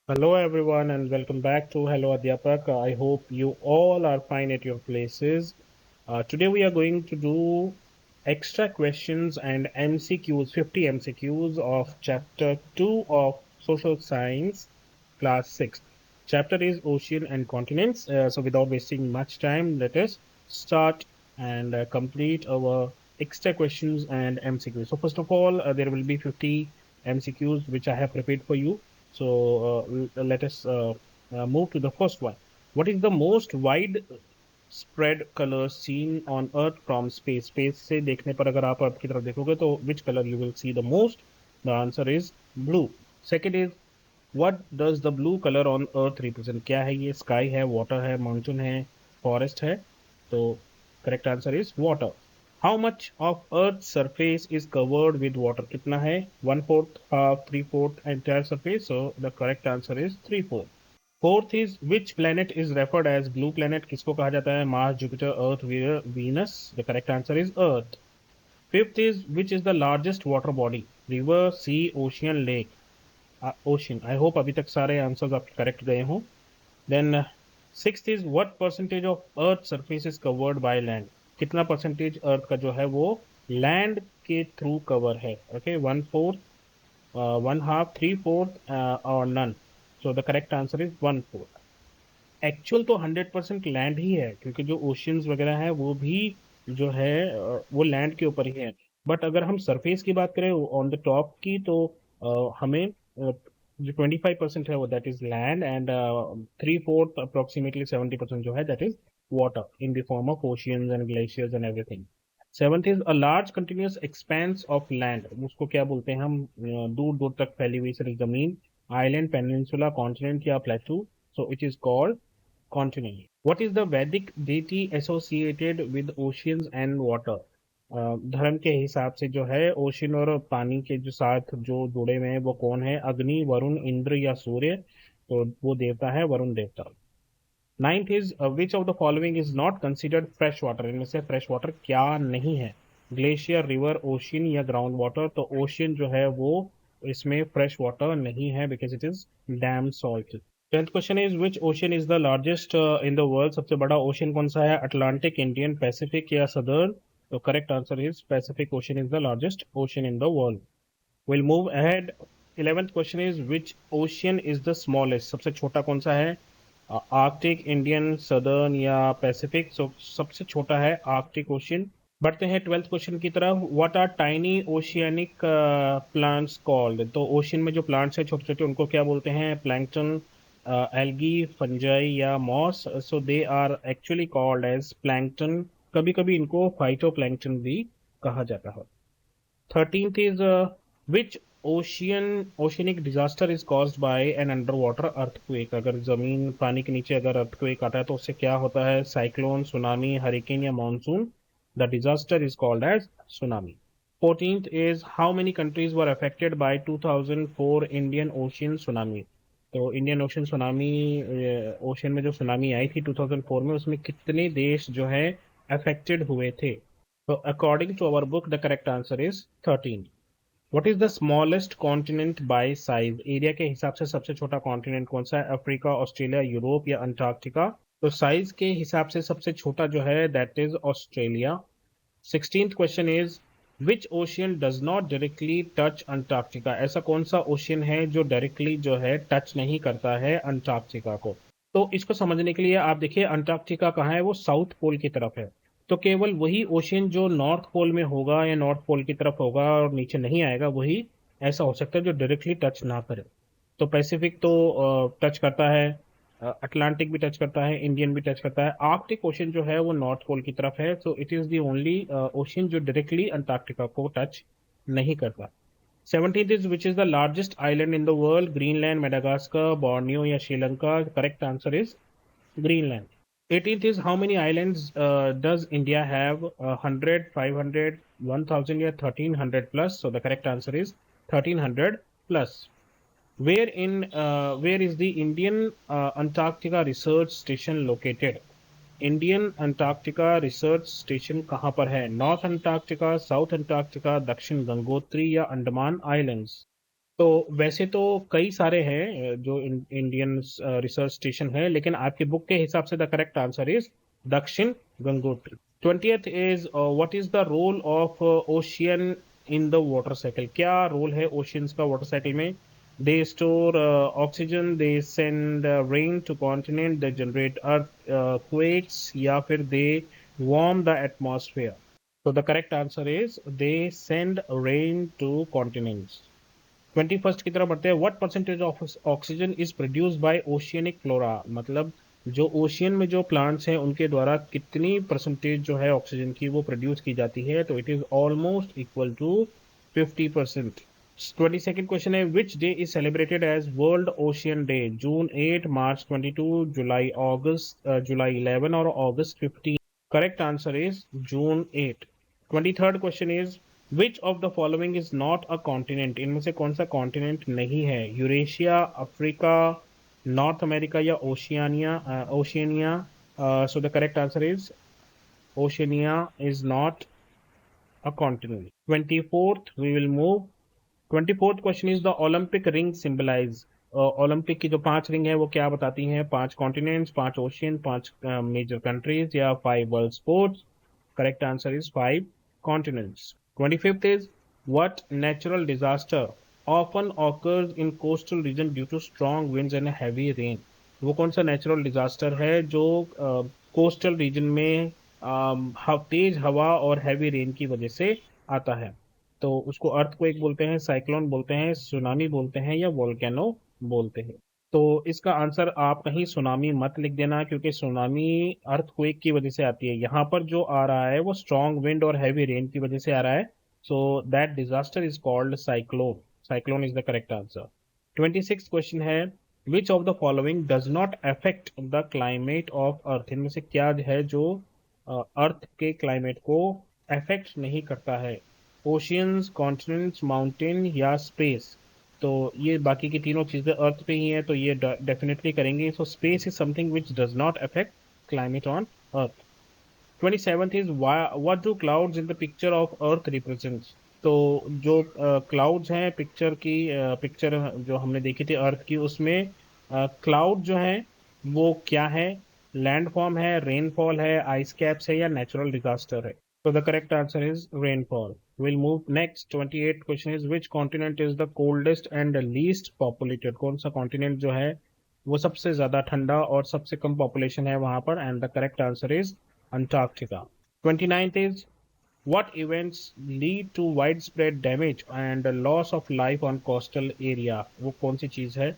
Hello everyone and welcome back to Hello Adhyapak. I hope you all are fine at your places. Today we are going to do extra questions and MCQs, 50 MCQs of chapter 2 of Social Science, class 6. Chapter is Ocean and Continents. So without wasting much time, let us start and complete our extra questions and MCQs. So first of all, there will be 50 MCQs which I have prepared for you. So let us move to the first one. What is the most widespread color seen on Earth from space? Space से देखने पर अगर आप अर्थ की तरफ देखोगे तो which color you will see the most? The answer is blue. Second is what does the blue color on Earth represent? क्या है ये? Sky है, water है, mountain है, forest है. तो correct answer is water. How much of Earth's surface is covered with water? कितना है? 1/4, half, 3/4 entire surface. So the correct answer is 3/4. Fourth is which planet is referred as blue planet? किसको कहा जाता है? Mars, Jupiter, Earth, Venus. The correct answer is Earth. Fifth is which is the largest water body? River, sea, ocean, lake. Ocean. I hope अभी तक सारे answers आपके correct गए हों. Then sixth is what percentage of Earth surface is covered by land? कितना percentage अर्थ का जो है वो लैंड के थ्रू कवर है? ओके, 1/4, 1/2, 3/4 और none. So the correct answer is 1/4. Actual तो 100% लैंड ही है क्योंकि जो ओशियंस वगैरह है वो भी जो है वो लैंड के ऊपर ही है. बट अगर हम सरफेस की बात करें ऑन द टॉप की तो हमें जो 25% है वो that is land and 3/4 approximately 70% जो है that is water in the form of oceans and glaciers and everything. Seventh is a large continuous expense of land. उसको क्या बोलते हैं हम? दूर दूर तक फैली हुई सिर्फ जमीन. आइलैंड, पेनिनसुला, कॉन्टिनेंट या प्लेटू. So it is called continent. What is the Vedic deity associated with oceans and water? धर्म के हिसाब से जो है ओशन और पानी के जो साथ जो जुड़े हुए हैं वो कौन है? अग्नि, वरुण, इंद्र या सूर्य? तो वो देवता है वरुण देवता. Ninth is which of the following is not considered fresh water? इनमें से फ्रेश वाटर क्या नहीं है? ग्लेशियर, रिवर, ओशियन या ग्राउंड वाटर? तो ओशियन जो है वो इसमें फ्रेश वाटर नहीं है because it is damn salt. Tenth question is which ocean is the largest in the world? सबसे बड़ा ओशियन कौन सा है? अटलांटिक, इंडियन, पैसिफिक या सदर्न? तो correct answer is Pacific ocean is the largest ocean in the world. Will move ahead. 11th question is which ocean is the smallest? सबसे छोटा कौन सा है? आर्कटिक, इंडियन, सदर्न या पैसिफिक? सो सबसे छोटा है आर्कटिक ओशियन. बढ़ते हैं 12th क्वेश्चन की तरफ. What are tiny oceanic plants called? तो ओशियन में जो प्लांट्स हैं छोटे छोटे उनको क्या बोलते हैं? प्लैंक्टन, एल्गी, फंजाई या moss? So they are actually called as plankton. कभी कभी इनको फाइटोप्लैंक्टन भी कहा जाता है. 13th is which oceanic disaster is caused by an underwater earthquake? अगर जमीन पानी के नीचे अगर earthquake आता है तो उससे क्या होता है? साइक्लोन, सुनामी, हरिकेन या monsoon? The disaster is called as tsunami. 14th is how many countries were affected by 2004 Indian Ocean tsunami? तो इंडियन ओशन सुनामी, ओशन में जो सुनामी आई थी 2004 में उसमें कितने देश जो है अफेक्टेड हुए थे? So according to our book, the correct answer is 13. What is the smallest continent by size? Area के हिसाब से सबसे छोटा कॉन्टिनेंट कौन सा है? अफ्रीका, ऑस्ट्रेलिया, यूरोप या अंटार्कटिका? तो साइज के हिसाब से सबसे छोटा जो है that is Australia. 16th question is which ocean does not directly touch Antarctica? ऐसा कौन सा ओशियन है जो डायरेक्टली जो है टच नहीं करता है अंटार्कटिका को? तो इसको समझने के लिए आप देखिए अंटार्कटिका कहाँ है? वो साउथ पोल की तरफ है. तो केवल वही ओशियन जो नॉर्थ पोल में होगा या नॉर्थ पोल की तरफ होगा और नीचे नहीं आएगा वही ऐसा हो सकता है जो डायरेक्टली टच ना करे. तो पैसिफिक तो टच करता है, अटलांटिक भी टच करता है, इंडियन भी टच करता है. आर्कटिक ओशन जो है वो नॉर्थ पोल की तरफ है. So it is the only ocean जो डायरेक्टली अंटार्कटिका को टच नहीं करता. 17th is which is the largest island in the world? Greenland, Madagascar, Borneo या Sri Lanka? Correct answer is Greenland. 18th is how many islands does India have? 100, 500, 1000 या 1300 plus? So the correct answer is 1300 plus. Where is the Indian Antarctica Research Station located? Indian Antarctica research station कहाँ पर है? North Antarctica, south Antarctica, दक्षिण गंगोत्री या Andaman islands? तो वैसे तो कई सारे हैं जो इंडियन रिसर्च स्टेशन है, लेकिन आपकी बुक के हिसाब से the correct answer is Dakshin Gangotri. 20th is what is the role of ocean in the water cycle? क्या रोल है ओशियंस का वाटर साइकिल में? They store oxygen, they send rain to continent, they generate earthquakes, या फिर they warm the atmosphere? तो the correct answer is they send rain to continents. 21st की तरफ बढ़ते हैं। What percentage of oxygen is produce by oceanic flora? मतलब जो ocean में जो प्लांट्स हैं उनके द्वारा कितनी परसेंटेज जो है ऑक्सीजन की वो प्रोड्यूस की जाती है? तो it is almost equal to 50%। 22nd question है, which day is celebrated as world ocean day? June 8, March 22, July 11 और August 15? Correct answer is June 8। 23rd question is, which of the following is not a continent? इनमें से कौन सा continent नहीं है? Eurasia, Africa, North America या Oceania? Oceania. So the correct answer is Oceania is not a continent. 24th we will move. 24th question is, the Olympic ring symbolize? Olympic की जो 5 ring है वो क्या बताती हैं? 5 कॉन्टिनेंट्स, 5 ओशियन, 5 मेजर कंट्रीज, या 5 world sports? Correct answer is 5 continents. 25th is, what natural disaster often occurs in coastal region due to strong winds and heavy rain? वो कौन सा नेचुरल डिजास्टर है जो कोस्टल रीजन में तेज हवा और heavy rain की वजह से आता है? तो उसको अर्थक्वेक बोलते हैं, साइक्लोन बोलते हैं, सुनामी बोलते हैं, या वोल्केनो बोलते हैं? तो इसका आंसर आप कहीं सुनामी मत लिख देना, क्योंकि सुनामी अर्थक्वेक की वजह से आती है। यहाँ पर जो आ रहा है वो स्ट्रॉन्ग विंड और हैवी रेन की वजह से आ रहा है। So that disaster is called cyclone. Cyclone is the correct answer. 26 question है, which of the following does not affect the climate of earth? इनमें से क्या है जो अर्थ के क्लाइमेट को अफेक्ट नहीं करता है? ओशियंस, कॉन्टिनेंट्स, माउंटेन, या स्पेस? तो ये बाकी की तीनों चीजें अर्थ पे ही हैं, तो ये डेफिनेटली करेंगे। So space is something which does not affect climate on earth. 27th is, what do clouds in the picture of earth represents? तो जो क्लाउड्स हैं पिक्चर जो हमने देखी थी अर्थ की, उसमें क्लाउड जो है वो क्या है? लैंडफॉर्म है, रेनफॉल है, आइस कैप्स है, या नेचुरल डिजास्टर है? तो the correct answer is rainfall. Will move next. 28 question is, which continent is the coldest and least populated? कौन सा कॉन्टिनेंट जो है वो सबसे ज्यादा ठंडा और सबसे कम पॉपुलेशन है वहां पर? And the correct answer is Antarctica. 29th is, what events lead to widespread damage and loss of life on coastal area? वो कौन सी चीज है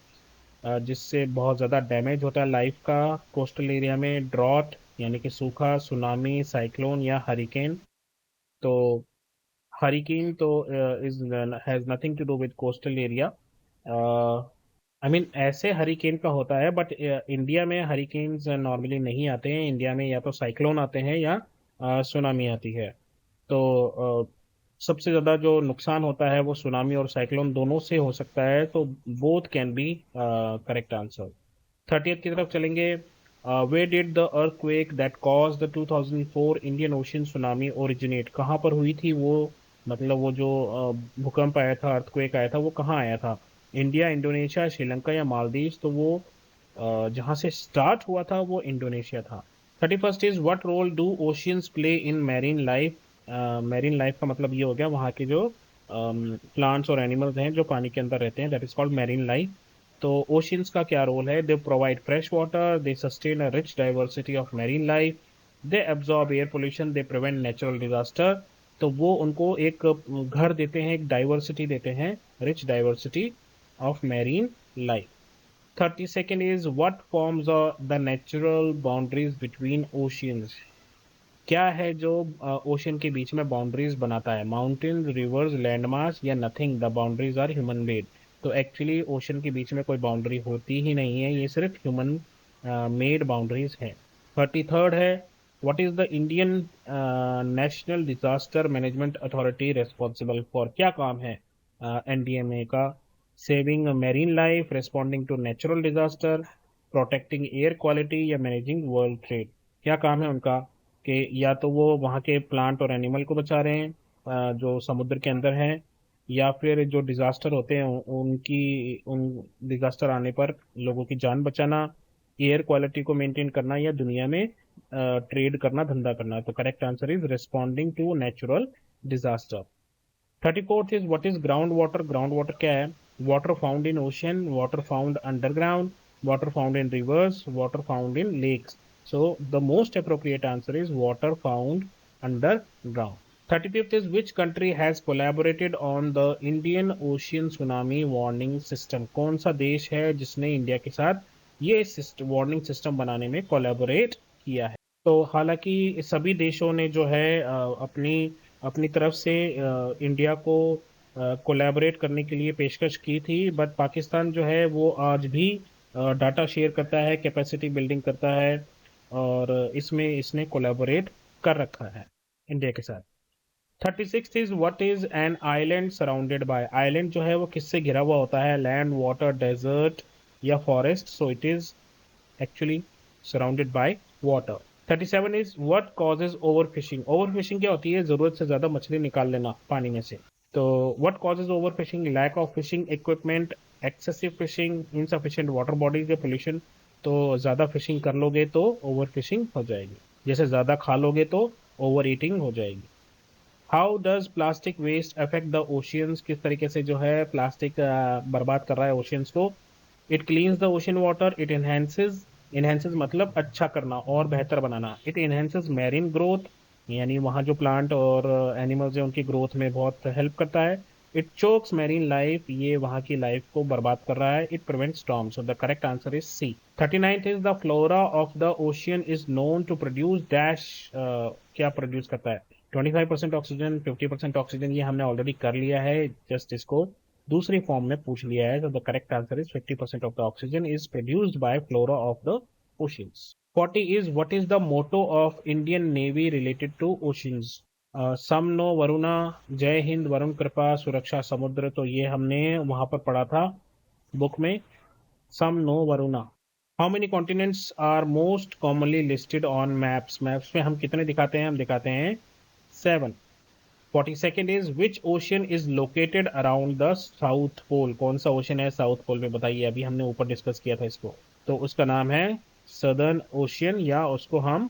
जिससे बहुत ज़्यादा डैमेज होता है लाइफ का कोस्टल एरिया में? ड्रॉट यानी कि सूखा, सुनामी, साइक्लोन, या हरिकेन? तो हरिकेन तो is has nothing to do with coastal area. I mean ऐसे हरिकेन का होता है, बट इंडिया में हरिकेन्स नॉर्मली नहीं आते हैं। इंडिया में या तो साइक्लोन आते हैं या सुनामी आती है। तो सबसे ज़्यादा जो नुकसान होता है वो सुनामी और साइक्लोन दोनों से हो सकता है। तो both can be correct answer. 30th की तरफ चलेंगे। Where did the earthquake that cause the 2004 Indian ocean tsunami originate? कहाँ पर हुई थी वो? मतलब वो जो भूकंप आया था, अर्थक्वेक आया था, वो कहाँ आया था? इंडिया, इंडोनेशिया, श्रीलंका, या मालदीव्स? तो वो जहाँ से स्टार्ट हुआ था वो इंडोनेशिया था। 31st is, what role do oceans play in marine life? Marine life का मतलब ये हो गया वहाँ के जो प्लांट्स और एनिमल्स हैं जो पानी के अंदर रहते हैं, that is called marine life. तो ओशियंस का क्या रोल है? They provide fresh water, they sustain a rich diversity of marine life, they absorb air pollution, they prevent natural disaster? तो वो उनको एक घर देते हैं, एक डाइवर्सिटी देते हैं, rich diversity of marine life. 32nd is, what forms are the natural boundaries between oceans? क्या है जो ओशन के बीच में बाउंड्रीज बनाता है? माउंटेन, रिवर्स, लैंडमास, या nothing? The boundaries are human made. तो एक्चुअली ओशन के बीच में कोई बाउंड्री होती ही नहीं है, ये सिर्फ ह्यूमन मेड बाउंड्रीज हैं। 33rd है, what is the Indian national disaster management Authority responsible for? क्या काम है एनडीएमए का? Saving marine life, responding to natural disaster, protecting air quality, या मैनेजिंग वर्ल्ड ट्रेड? क्या काम है उनका? कि या तो वो वहाँ के प्लांट और एनिमल को बचा रहे हैं जो समुद्र के अंदर हैं, या फिर जो डिजास्टर होते हैं उन डिजास्टर आने पर लोगों की जान बचाना, एयर क्वालिटी को मेंटेन करना, या दुनिया में ट्रेड करना, धंधा करना। तो correct answer is responding to natural disaster. 34th is what is ground water. Ground water क्या है? Water found in ocean, water found underground, water found in rivers, water found in lakes. So the most appropriate answer is water found underground. 35th is which country has collaborated on the Indian Ocean Tsunami Warning System? कौन सा देश है जिसने India के साथ ये warning system बनाने में कोलैबोरेट किया है? तो हालांकि सभी देशों ने जो है अपनी अपनी तरफ से इंडिया को कोलैबोरेट करने के लिए पेशकश की थी, बट पाकिस्तान जो है वो आज भी डाटा शेयर करता है, कैपेसिटी बिल्डिंग करता है, और इसमें इसने कोलैबोरेट कर रखा है इंडिया के साथ। 36 is what is an island surrounded by. Island जो है वो किससे घिरा हुआ होता है? लैंड, वाटर, डेजर्ट या forest? So it is actually surrounded by water. 37 is what causes over fishing. Over fishing क्या होती है? जरूरत से ज्यादा मछली निकाल लेना पानी में से। तो what causes over fishing? Lack of fishing equipment, excessive fishing, insufficient water bodies या पोल्यूशन। तो ज्यादा फिशिंग कर लोगे तो ओवर फिशिंग हो जाएगी, जैसे ज्यादा खा लोगे तो ओवर ईटिंग हो जाएगी। How does plastic waste affect the oceans. किस तरीके से जो है प्लास्टिक बर्बाद कर रहा है ओशियंस को? It cleans the ocean water, it enhances, enhances मतलब अच्छा करना और बेहतर बनाना। इट एनहेंसेस मैरीन ग्रोथ, यानी वहाँ जो प्लांट और एनिमल्स हैं उनकी ग्रोथ में बहुत हेल्प करता है। इट चोक्स मैरीन लाइफ, ये वहाँ की लाइफ को बर्बाद कर रहा है। It prevent storms. So the correct answer is C. 39th is the flora of the ocean is known to produce dash. क्या प्रोड्यूस करता है? 25% ऑक्सीजन, 50% ऑक्सीजन, ये हमने ऑलरेडी कर लिया है, जस्ट इसको दूसरी फॉर्म में पूछ लिया है। तो the correct answer is 50% of the oxygen is produced by flora of the oceans. 40 is what is the motto of Indian navy related to oceans. सम नो वरुणा, जय हिंद, वरुण कृपा, सुरक्षा समुद्र। तो ये हमने वहां पर पढ़ा था बुक में, सम नो वरुणा। How many continents are most commonly listed on maps. Maps में हम कितने दिखाते हैं? हम दिखाते हैं 7। 42nd is which ocean is located around the south pole. कौन सा ओशन है साउथ पोल में? बताइए, अभी हमने ऊपर डिस्कस किया था इसको। तो उसका नाम है सदर्न ओशियन, या उसको हम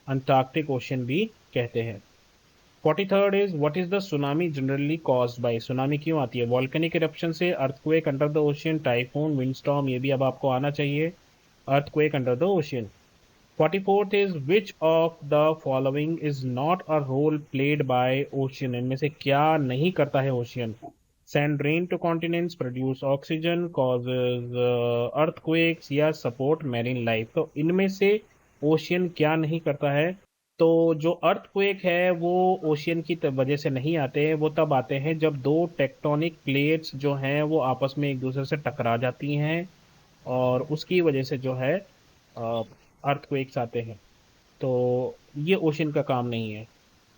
अंटार्कटिक ओशियन भी कहते हैं। 43rd is what is the tsunami generally caused by. Tsunami क्यों आती है? वॉल्केनिक इरप्शन से, earthquake under the ocean, typhoon, windstorm. ये भी अब आपको आना चाहिए, earthquake under the ocean. 44th is which of the following is not a role played by ocean। इनमें से क्या नहीं करता है ocean? send rain to continents, produce oxygen, causes earthquakes, या support marine life। तो इनमें से ओशियन क्या नहीं करता है? तो जो अर्थक्वेक है वो ओशियन की वजह से नहीं आते हैं, वो तब आते हैं जब दो टेक्टोनिक प्लेट्स जो हैं वो आपस में एक दूसरे से टकरा जाती हैं, और उसकी वजह से जो है अर्थक्वेक्स आते हैं। तो ये ओशन का काम नहीं है।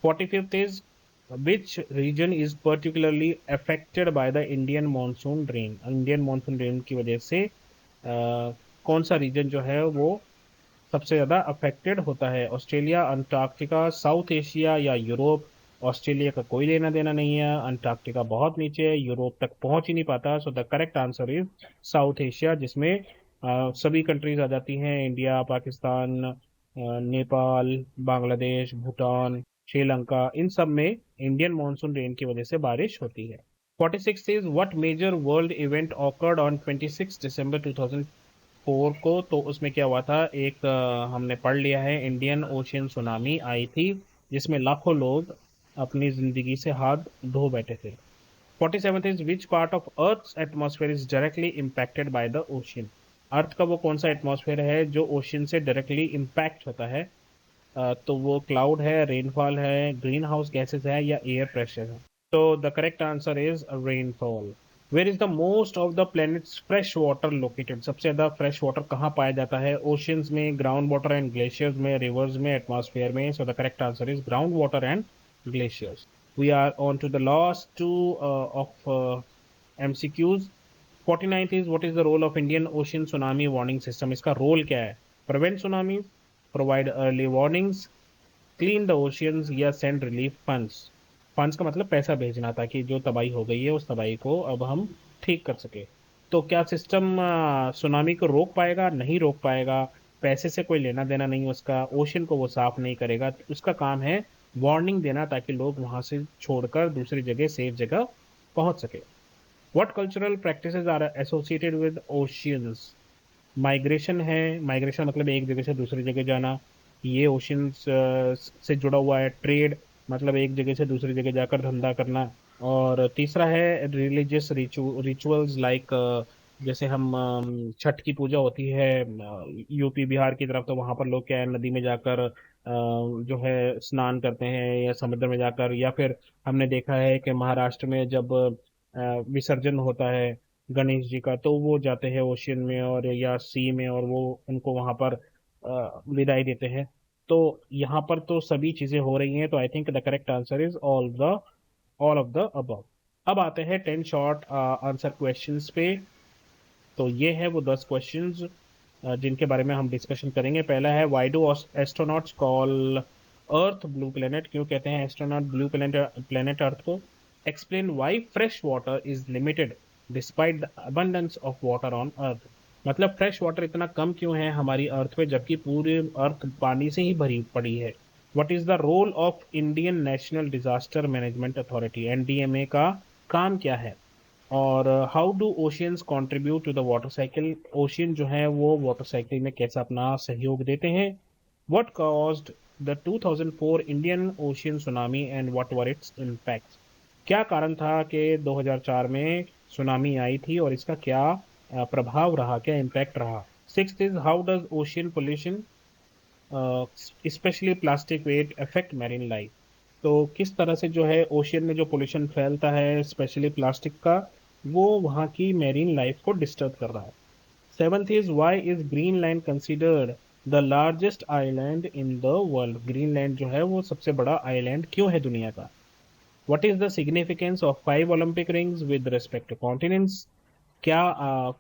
45th is which region is particularly affected by the Indian monsoon rain. Indian monsoon rain की वजह से कौन सा रीजन जो है वो सबसे ज़्यादा अफेक्टेड होता है? ऑस्ट्रेलिया, अंटार्कटिका, साउथ एशिया या यूरोप। ऑस्ट्रेलिया का कोई लेना देना नहीं है, अंटार्कटिका बहुत नीचे है, यूरोप तक पहुंच ही नहीं पाता। सो the correct answer is south Asia, जिसमें सभी कंट्रीज आ जाती हैं, इंडिया, पाकिस्तान, नेपाल, बांग्लादेश, भूटान, श्रीलंका। इन सब में इंडियन मानसून रेन की वजह से बारिश होती है। 46 is what major world event occurred on 26 December 2004 को। तो उसमें क्या हुआ था? एक हमने पढ़ लिया है, इंडियन ओशियन सुनामी आई थी, जिसमें लाखों लोग अपनी जिंदगी से हाथ धो बैठे थे। 47th is which part of earth atmosphere is directly impacted by the ocean. Earth का वो कौन सा एटमॉस्फेयर है जो ओशियन से डायरेक्टली इम्पैक्ट होता है? तो वो क्लाउड है, रेनफॉल है, ग्रीन हाउस गैसेज है, या एयर प्रेशर है? तो the correct answer is rainfall. Where is the most of the planet's fresh water located. सबसे ज्यादा फ्रेश वाटर कहाँ पाया जाता है? ओशियंस में, ग्राउंड वाटर एंड ग्लेशियर्स में, रिवर्स में, एटमॉस्फेयर में। सो the correct answer is ground water and glaciers. We are on to the last two of MCQs. 49th is what is the role of Indian Ocean Tsunami Warning System? इसका role क्या है? Prevent tsunamis, provide early warnings, clean the oceans, या send relief funds? Funds का मतलब पैसा भेजना, ताकि जो तबाही हो गई है उस तबाही को अब हम ठीक कर सके। तो क्या सिस्टम सुनामी को रोक पाएगा? नहीं रोक पाएगा। पैसे से कोई लेना देना नहीं उसका, ओशन को वो साफ नहीं करेगा। उसका काम है वार्निंग देना, ताकि लोग वहां से छोड़कर दूसरी जगह, सेफ जगह पहुंच सके। What cultural practices are associated with oceans? Migration है। माइग्रेशन मतलब एक जगह से दूसरी जगह जाना, ये ओशियंस से जुड़ा हुआ है। ट्रेड मतलब एक जगह से दूसरी जगह जाकर धंधा करना। और तीसरा है रिलीजियस रिचुअल्स लाइक, जैसे हम छठ की पूजा होती है यूपी बिहार की तरफ, तो वहां पर लोग क्या है, नदी में जाकर जो है स्नान करते हैं, या समुद्र में जाकर, या फिर हमने देखा है कि महाराष्ट्र में जब विसर्जन होता है गणेश जी का, तो वो जाते हैं ओशियन में और या सी में, और वो उनको वहां पर विदाई देते हैं। तो यहाँ पर तो सभी चीजें हो रही हैं, तो I think the correct answer is all of the above. अब आते हैं 10 शॉर्ट आंसर क्वेश्चंस पे। तो ये है वो 10 क्वेश्चंस जिनके बारे में हम डिस्कशन करेंगे। पहला है, why do astronauts call earth blue planet? क्यों कहते हैं एस्ट्रोनॉट ब्लू प्लेनेट अर्थ को? Explain why fresh water is limited despite the abundance of water on earth? मतलब फ्रेश वाटर इतना कम क्यों है हमारी अर्थ पे, जबकि पूरी अर्थ पानी से ही भरी पड़ी है। What is the role of Indian national disaster management authority? NDMA का काम क्या है? और how do oceans contribute to the water cycle? Ocean जो है वो वाटर साइकिल में कैसा अपना सहयोग देते हैं? What caused the 2004 Indian ocean tsunami and what were it's impacts? क्या कारण था कि 2004 में सुनामी आई थी, और इसका क्या प्रभाव रहा, क्या इम्पैक्ट रहा? Sixth is, how does ocean pollution specially plastic waste affect marine life? तो किस तरह से जो है ओशियन में जो पोल्यूशन फैलता है स्पेशली प्लास्टिक का, वो वहाँ की मैरीन लाइफ को डिस्टर्ब कर रहा है। Seventh is, why is Greenland considered the largest island in the world? Greenland जो है वो सबसे बड़ा आइलैंड क्यों है दुनिया का? What is the significance of 5 Olympic rings with respect to continents? क्या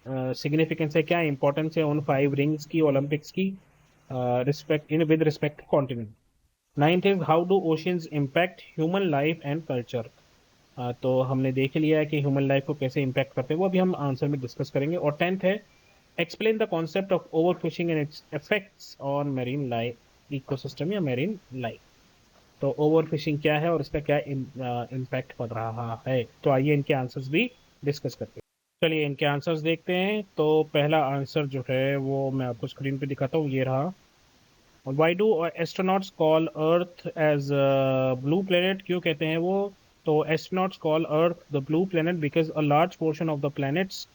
सिग्निफिकेंस है, क्या इंपॉर्टेंस है उन 5 रिंग्स की ओलंपिक्स की respect in with respect to continent? Ninth is, how do oceans impact human life and culture? तो हमने देख लिया है कि ह्यूमन लाइफ को कैसे इम्पैक्ट करते हैं, वो अभी हम आंसर में डिस्कस करेंगे। और टेंथ है, explain the concept of over fishing and it's effects on marine life ecosystem या मेरीन लाइफ। तो ओवर फिशिंग क्या है और इसका क्या इम्पैक्ट पड़ रहा है? तो आइए इनके आंसर्स भी डिस्कस करते हैं। चलिए इनके आंसर्स देखते हैं। तो पहला आंसर जो है वो मैं आपको स्क्रीन पे दिखाता हूँ, ये रहा। Why do astronauts call earth as blue planet? क्यों कहते हैं वो? तो astronauts call earth the blue planet because a large portion of the planet's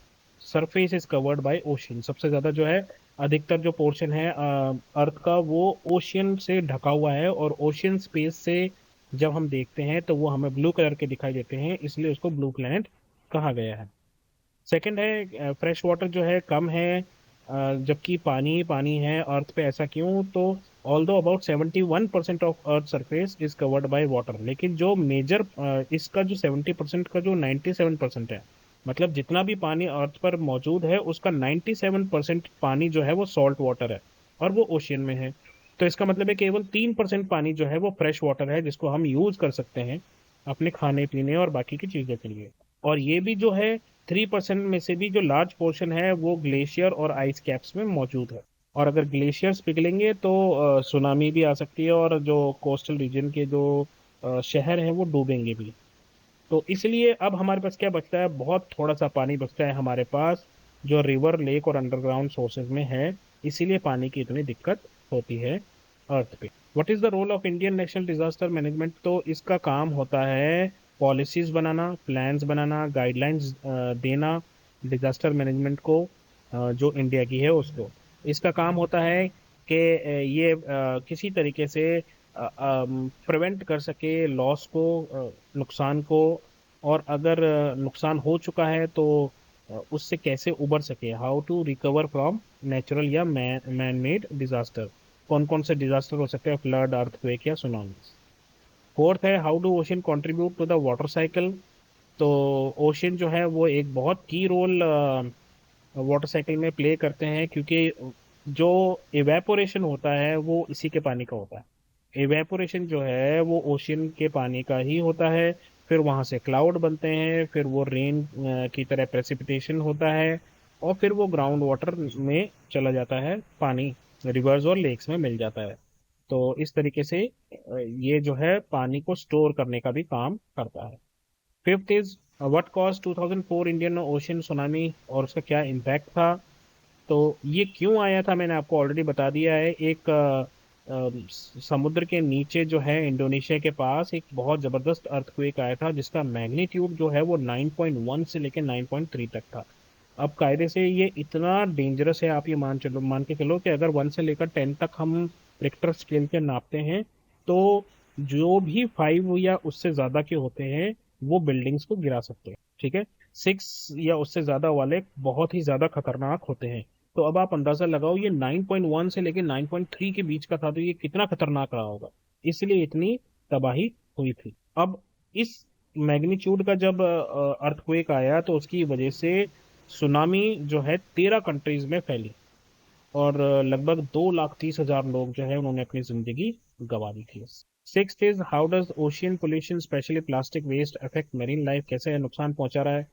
surface is covered by ocean. सबसे ज़्यादा जो है, अधिकतर जो पोर्शन है अर्थ का, वो ओशियन से ढका हुआ है, और ओशियन स्पेस से जब हम देखते हैं तो वो हमें ब्लू कलर के दिखाई देते हैं, इसलिए उसको ब्लू प्लेनेट कहा गया है। सेकंड है, फ्रेश वाटर जो है कम है जबकि पानी ही पानी है अर्थ पे, ऐसा क्यों? तो although about 71% of earth surface is covered by water, लेकिन जो मेजर इसका जो 70% का जो 97% है, मतलब जितना भी पानी अर्थ पर मौजूद है उसका 97% पानी जो है वो सॉल्ट वाटर है, और वो ओशियन में है। तो इसका मतलब है केवल 3% पानी जो है वो फ्रेश वाटर है, जिसको हम यूज कर सकते हैं अपने खाने पीने और बाकी की चीज़ों के लिए। और ये भी जो है 3% में से भी जो लार्ज पोर्शन है वो ग्लेशियर और आइस कैप्स में मौजूद है। और अगर ग्लेशियर्स पिघलेंगे तो सुनामी भी आ सकती है, और जो कोस्टल रीजन के जो शहर हैं वो डूबेंगे भी। तो इसलिए अब हमारे पास क्या बचता है? बहुत थोड़ा सा पानी बचता है हमारे पास, जो रिवर, लेक और अंडरग्राउंड सोर्सेज में है। इसीलिए पानी की इतनी दिक्कत होती है अर्थ पे। What is the role of Indian national disaster management? तो इसका काम होता है पॉलिसीज बनाना, प्लान्स बनाना, गाइडलाइंस देना डिजास्टर मैनेजमेंट को, जो इंडिया की है उसको। इसका काम होता है कि ये किसी तरीके से प्रिवेंट कर सके लॉस को, नुकसान को। और अगर नुकसान हो चुका है तो उससे कैसे उबर सके, how to recover from natural या मैन मेड डिजास्टर। कौन कौन से डिजास्टर हो सकते हैं? फ्लड, अर्थक्वेक या सुनामी। फोर्थ है, how do ocean contribute to the water cycle? तो ओशियन जो है वो एक बहुत की रोल वाटर साइकिल में प्ले करते हैं, क्योंकि जो इवेपोरेशन होता है वो इसी के पानी का होता है। एवेपोरेशन जो है वो ओशियन के पानी का ही होता है, फिर वहाँ से क्लाउड बनते हैं, फिर वो रेन की तरह प्रेसिपिटेशन होता है, और फिर वो ग्राउंड वाटर में चला जाता है, पानी रिवर्स और लेक्स में मिल जाता है। तो इस तरीके से ये जो है पानी को स्टोर करने का भी काम करता है। Fifth is what cause 2004 Indian ocean tsunami, और उसका क्या इम्पैक्ट था। तो ये क्यों आया था मैंने आपको ऑलरेडी बता दिया है। एक समुद्र के नीचे जो है इंडोनेशिया के पास एक बहुत ज़बरदस्त अर्थक्वेक आया था, जिसका मैग्नीट्यूड जो है वो 9.1 से लेकर 9.3 तक था। अब कायदे से ये इतना डेंजरस है, आप ये मान के चलो कि अगर 1 से लेकर 10 तक हम रिक्टर स्केल के नापते हैं, तो जो भी 5 या उससे ज़्यादा के होते हैं वो बिल्डिंग्स को गिरा सकते हैं। ठीक है, 6 या उससे ज़्यादा वाले बहुत ही ज़्यादा खतरनाक होते हैं। तो अब आप अंदाजा लगाओ, ये 9.1 से लेकर 9.3 के बीच का था, तो ये कितना खतरनाक रहा होगा, इसलिए इतनी तबाही हुई थी। अब इस मैग्नीट्यूड का जब अर्थक्वेक आया तो उसकी वजह से सुनामी जो है 13 कंट्रीज में फैली, और लगभग 2,30,000 लोग जो है उन्होंने अपनी जिंदगी गंवा दी थी। Sixth is how does ocean pollution specially plastic waste affect marine life, कैसे नुकसान पहुंचा रहा है।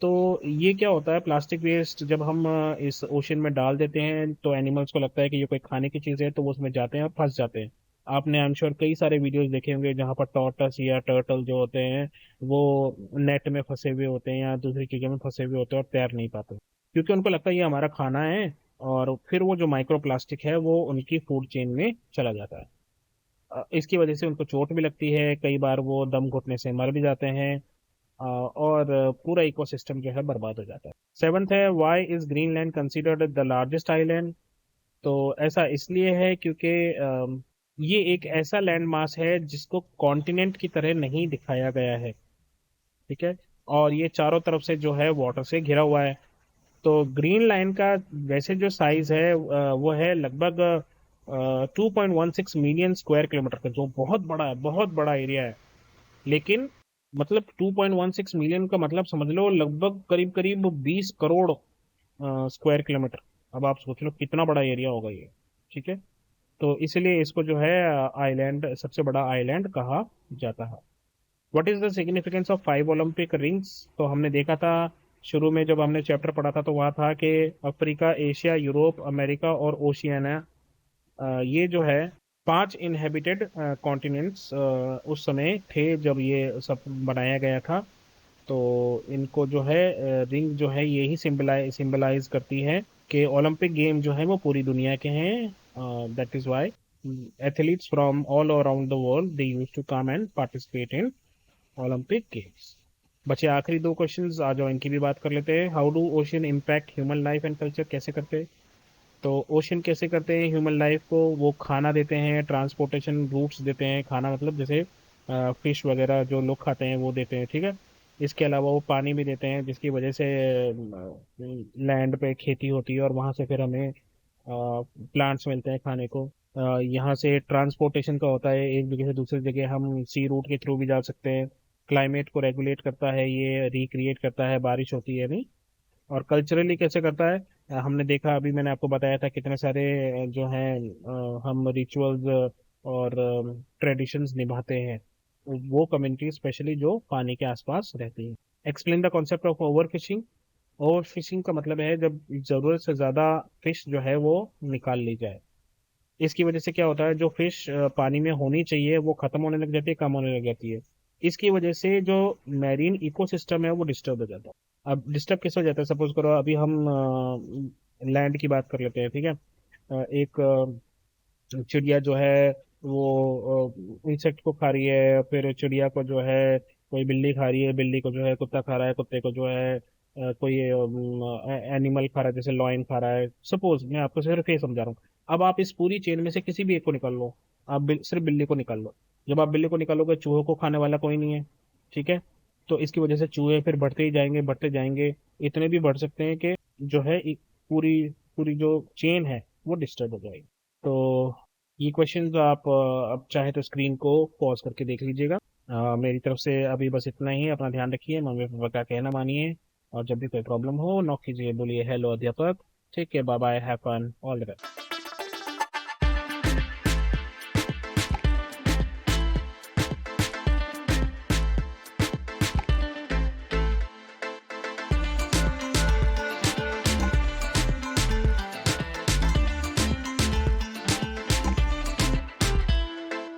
तो ये क्या होता है, प्लास्टिक वेस्ट जब हम इस ओशन में डाल देते हैं तो एनिमल्स को लगता है कि ये कोई खाने की चीज़ है, तो वो उसमें जाते हैं और फंस जाते हैं। आपने आई एम श्योर कई सारे वीडियोस देखे होंगे जहाँ पर टॉर्टस या टर्टल जो होते हैं वो नेट में फंसे हुए होते हैं या दूसरी चीज़ों में फंसे हुए होते हैं और तैर नहीं पाते, क्योंकि उनको लगता है ये हमारा खाना है, और फिर वो जो माइक्रो प्लास्टिक है वो उनकी फूड चेन में चला जाता है। इसकी वजह से उनको चोट भी लगती है, कई बार वो दम घुटने से मर भी जाते हैं, और पूरा इकोसिस्टम जो है बर्बाद हो जाता है। सेवन्थ है why is Greenland considered the largest island. तो ऐसा इसलिए है क्योंकि ये एक ऐसा लैंड मास है जिसको कॉन्टिनेंट की तरह नहीं दिखाया गया है। ठीक है, और ये चारों तरफ से जो है वाटर से घिरा हुआ है। तो ग्रीन लाइन का वैसे जो साइज है वो है लगभग 2.16 मिलियन स्क्वायर किलोमीटर का, जो बहुत बड़ा है, बहुत बड़ा एरिया है। लेकिन मतलब 2.16 मिलियन का मतलब समझ लो लगभग करीब करीब 20 करोड़ स्क्वायर किलोमीटर। अब आप सोच लो कितना बड़ा एरिया होगा ये। ठीक है, तो इसलिए इसको जो है आइलैंड, सबसे बड़ा आइलैंड कहा जाता है। What is the significance of 5 Olympic rings. तो हमने देखा था शुरू में जब हमने चैप्टर पढ़ा था, तो वहाँ था कि अफ्रीका, एशिया, यूरोप, अमेरिका और ओशियाना, ये जो है 5 इनहेबिटेड कॉन्टिनेंट्स उस समय थे जब ये सब बनाया गया था। तो इनको जो है रिंग जो है यही सिंबलाइज करती है कि ओलंपिक गेम जो है वो पूरी दुनिया के हैं। That is why athletes from all around the world they use to come and participate in Olympic games. बचे आखिरी 2 क्वेश्चंस, आ जाओ इनकी भी बात कर लेते हैं। How do ocean impact human life and culture, कैसे करते हैं। तो ओशन कैसे करते हैं ह्यूमन लाइफ को, वो खाना देते हैं, ट्रांसपोर्टेशन रूट्स देते हैं, खाना मतलब जैसे फिश वगैरह जो लोग खाते हैं वो देते हैं। ठीक है, इसके अलावा वो पानी भी देते हैं, जिसकी वजह से लैंड पे खेती होती है और वहाँ से फिर हमें प्लांट्स मिलते हैं खाने को। यहाँ से ट्रांसपोर्टेशन का होता है, एक जगह से दूसरी जगह हम सी रूट के थ्रू भी जा सकते हैं। क्लाइमेट को रेगुलेट करता है, ये रिक्रिएट करता है, बारिश होती है नहीं। और कल्चरली कैसे करता है, हमने देखा, अभी मैंने आपको बताया था कितने सारे जो हैं हम रिचुअल्स और ट्रेडिशंस निभाते हैं, वो कम्युनिटी स्पेशली जो पानी के आसपास रहती है। Explain the concept of over fishing. Over fishing का मतलब है जब जरूरत से ज्यादा फिश जो है वो निकाल ली जाए। इसकी वजह से क्या होता है, जो फिश पानी में होनी चाहिए वो खत्म होने लग जाती है, कम होने लग जाती है। इसकी वजह से जो मैरीन इकोसिस्टम है वो डिस्टर्ब हो जाता है। अब डिस्टर्ब कैसे हो जाता है, सपोज करो अभी हम लैंड की बात कर लेते हैं। ठीक है, एक चिड़िया जो है वो इंसेक्ट को खा रही है, फिर चिड़िया को जो है कोई बिल्ली खा रही है, बिल्ली को जो है कुत्ता खा रहा है, कुत्ते को जो है कोई एनिमल खा रहा है, जैसे लॉयन खा रहा है। सपोज मैं आपको सिर्फ ये समझा रहा हूँ। अब आप इस पूरी चेन में से किसी भी एक को निकाल लो, आप सिर्फ बिल्ली को निकाल लो। जब आप बिल्ली को निकालोगे, चूहों को खाने वाला कोई नहीं है। ठीक है, तो इसकी वजह से चूहे फिर बढ़ते ही जाएंगे, बढ़ते जाएंगे, इतने भी बढ़ सकते हैं कि जो है पूरी पूरी जो चेन है वो डिस्टर्ब हो जाएगी। तो ये क्वेश्चंस आप अब चाहे तो स्क्रीन को पॉज करके देख लीजिएगा। मेरी तरफ से अभी बस इतना ही है। अपना ध्यान रखिए, मम्मी पापा का कहना मानिए, और जब भी कोई प्रॉब्लम हो नॉक कीजिए, बोलिए हेलो अध्यापक। ठीक है, bye bye, have fun, all the best.